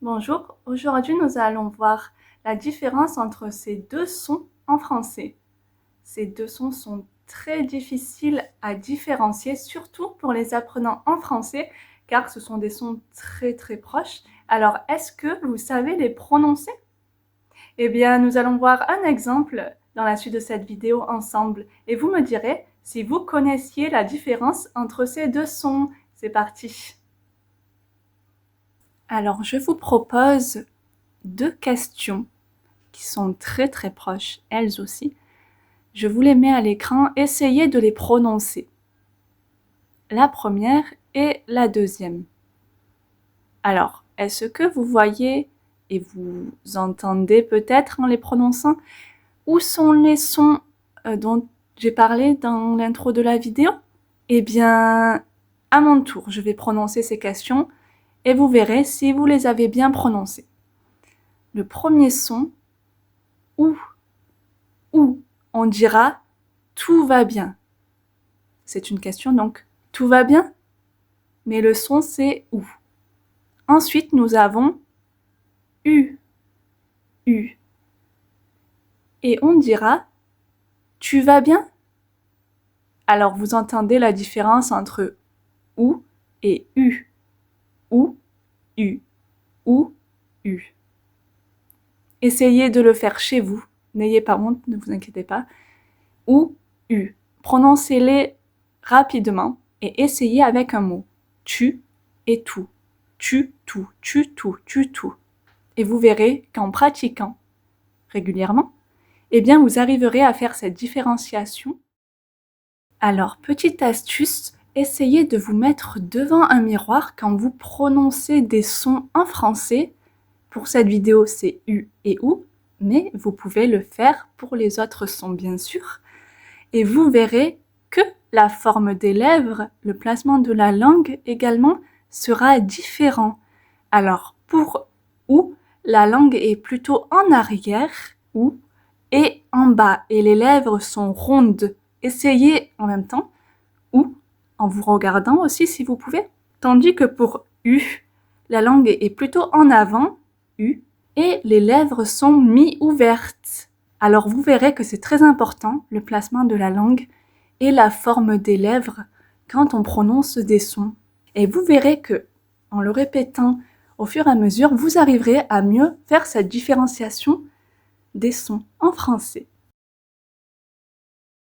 Bonjour, aujourd'hui nous allons voir la différence entre ces deux sons en français. Ces deux sons sont très difficiles à différencier, surtout pour les apprenants en français, car ce sont des sons très proches. Alors, est-ce que vous savez les prononcer? Eh bien, nous allons voir un exemple dans la suite de cette vidéo ensemble, et vous me direz si vous connaissiez la différence entre ces deux sons. C'est parti! Alors, je vous propose deux questions qui sont très proches, elles aussi. Je vous les mets à l'écran, essayez de les prononcer. La première et la deuxième. Alors, est-ce que vous voyez et vous entendez peut-être en les prononçant où sont les sons dont j'ai parlé dans l'intro de la vidéo? Eh bien, à mon tour, je vais prononcer ces questions et vous verrez si vous les avez bien prononcées. Le premier son, ou, on dira tout va bien. C'est une question donc, tout va bien? Mais le son c'est ou. Ensuite nous avons u. Et on dira tu vas bien? Alors vous entendez la différence entre ou et u. Ou, u. Ou, u. Essayez de le faire chez vous. N'ayez pas honte, ne vous inquiétez pas. Ou, u. Prononcez-les rapidement et essayez avec un mot. Tu et tout. Tu, tout, tu, tout, tu, tout. Et vous verrez qu'en pratiquant régulièrement, eh bien vous arriverez à faire cette différenciation. Alors, petite astuce, essayez de vous mettre devant un miroir quand vous prononcez des sons en français. Pour cette vidéo, c'est U et OU, mais vous pouvez le faire pour les autres sons, bien sûr. Et vous verrez que la forme des lèvres, le placement de la langue également, sera différent. Alors, pour OU, la langue est plutôt en arrière, OU, et en bas, et les lèvres sont rondes. Essayez en même temps, ou en vous regardant aussi si vous pouvez. Tandis que pour U, la langue est plutôt en avant, U, et les lèvres sont mi-ouvertes. Alors vous verrez que c'est très important, le placement de la langue et la forme des lèvres quand on prononce des sons. Et vous verrez que, en le répétant au fur et à mesure, vous arriverez à mieux faire cette différenciation des sons en français.